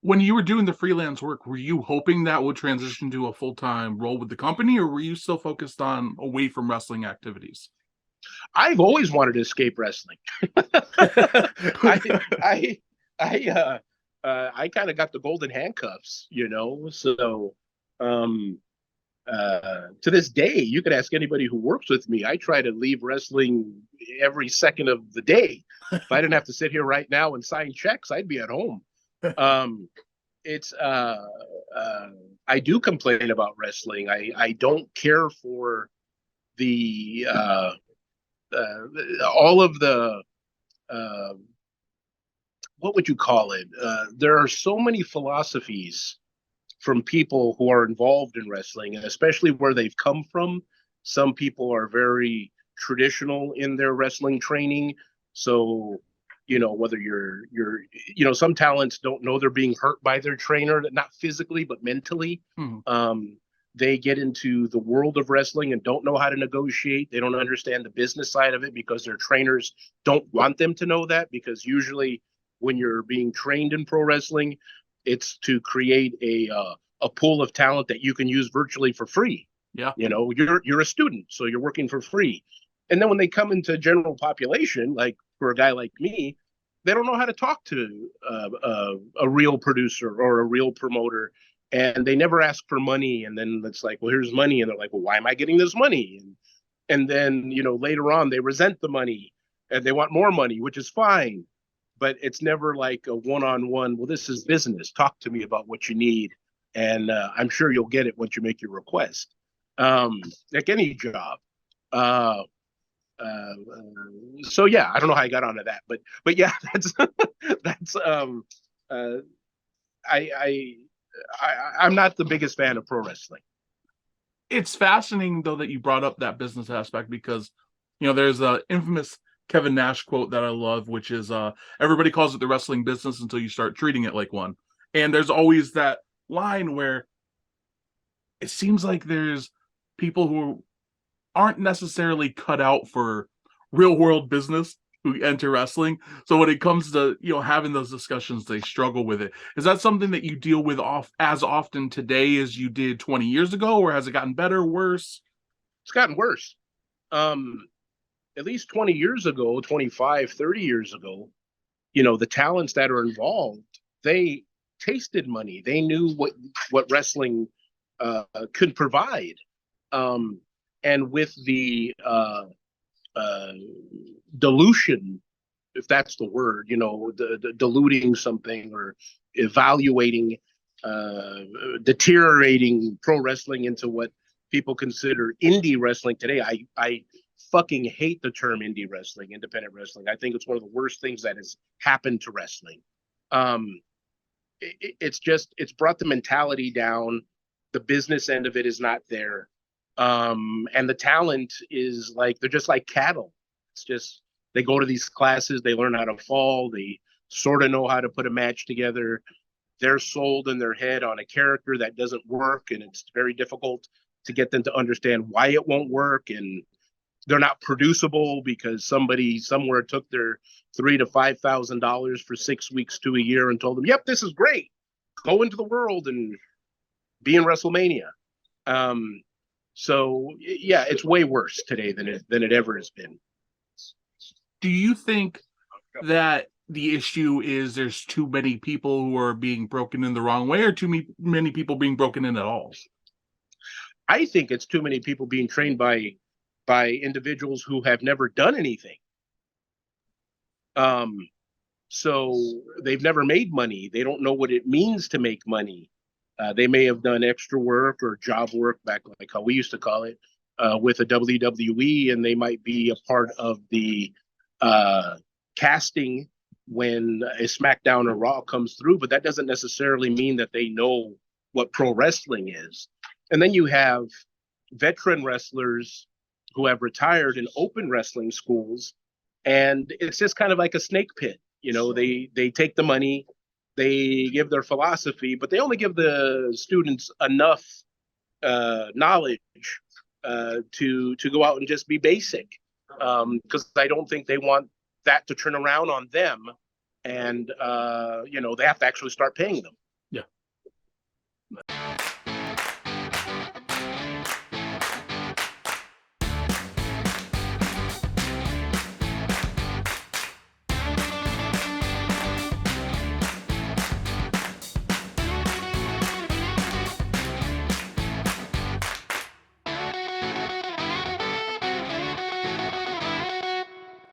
When you were doing the freelance work, were you hoping that would transition to a full-time role with the company, or were you still focused on away from wrestling activities? I've always wanted to escape wrestling. I I I kind of got the golden handcuffs, you know. So um, to this day, you could ask anybody who works with me. I try to leave wrestling every second of the day. If I didn't have to sit here right now and sign checks, I'd be at home. Um, it's uh, I do complain about wrestling. I don't care for the all of the uh, what would you call it? There are so many philosophies from people who are involved in wrestling, and especially where they've come from. Some people are very traditional in their wrestling training. So, whether some talents don't know they're being hurt by their trainer, not physically, but mentally. Mhm. Um, they get into the world of wrestling and don't know how to negotiate. They don't understand the business side of it because their trainers don't want them to know that, because usually when you're being trained in pro wrestling, it's to create a pool of talent that you can use virtually for free. Yeah. You're a student, so you're working for free. And then when they come into general population, like for a guy like me, they don't know how to talk to a real producer or a real promoter, and they never ask for money. And then it's like, well, here's money, and they're like, well, why am I getting this money? And then later on they resent the money and they want more money, which is fine, but it's never like a one-on-one. Well, this is business. Talk to me about what you need, and I'm sure you'll get it once you make your request. Um, like any job. Uh, uh, so yeah, I don't know how I got onto that, but yeah, that's that's uh, I, I I'm not the biggest fan of pro wrestling. It's fascinating though that you brought up that business aspect because there's a infamous Kevin Nash quote that I love, which is everybody calls it the wrestling business until you start treating it like one. And there's always that line where it seems like there's people who aren't necessarily cut out for real world business who enter wrestling. So when it comes to having those discussions, they struggle with it. Is that something that you deal with as often today as you did 20 years ago, or has it gotten better, worse? It's gotten worse. Um, at least 20 years ago, 25, 30 years ago, the talents that are involved, they tasted money. They knew what wrestling could provide. Um, and with the uh, dilution, if that's the word, the diluting something or evaluating, uh, deteriorating pro wrestling into what people consider indie wrestling today. I fucking hate the term indie wrestling, independent wrestling. I think it's one of the worst things that has happened to wrestling. Um, it's brought the mentality down. The business end of it is not there. And the talent is like, they're just like cattle. It's just, they go to these classes, they learn how to fall, they sort of know how to put a match together. They're sold in their head on a character that doesn't work, and it's very difficult to get them to understand why it won't work. And they're not producible because somebody somewhere took their $3,000 to $5,000 for 6 weeks to a year and told them, "Yep, this is great. Go into the world and be in WrestleMania." Um, so yeah, it's way worse today than it ever has been. Do you think that the issue is there's too many people who are being broken in the wrong way, or many people being broken in at all? I think it's too many people being trained by individuals who have never done anything. Um, so they've never made money. They don't know what it means to make money. They may have done extra work or job work, back like how we used to call it, with a WWE, and they might be a part of the uh, casting when a SmackDown or Raw comes through, but that doesn't necessarily mean that they know what pro wrestling is. And then you have veteran wrestlers who have retired in open wrestling schools, and it's just kind of like a snake pit. They take the money, they give their philosophy, but they only give the students enough knowledge to go out and just be basic, because I don't think they want that to turn around on them, and they have to actually start paying them. it.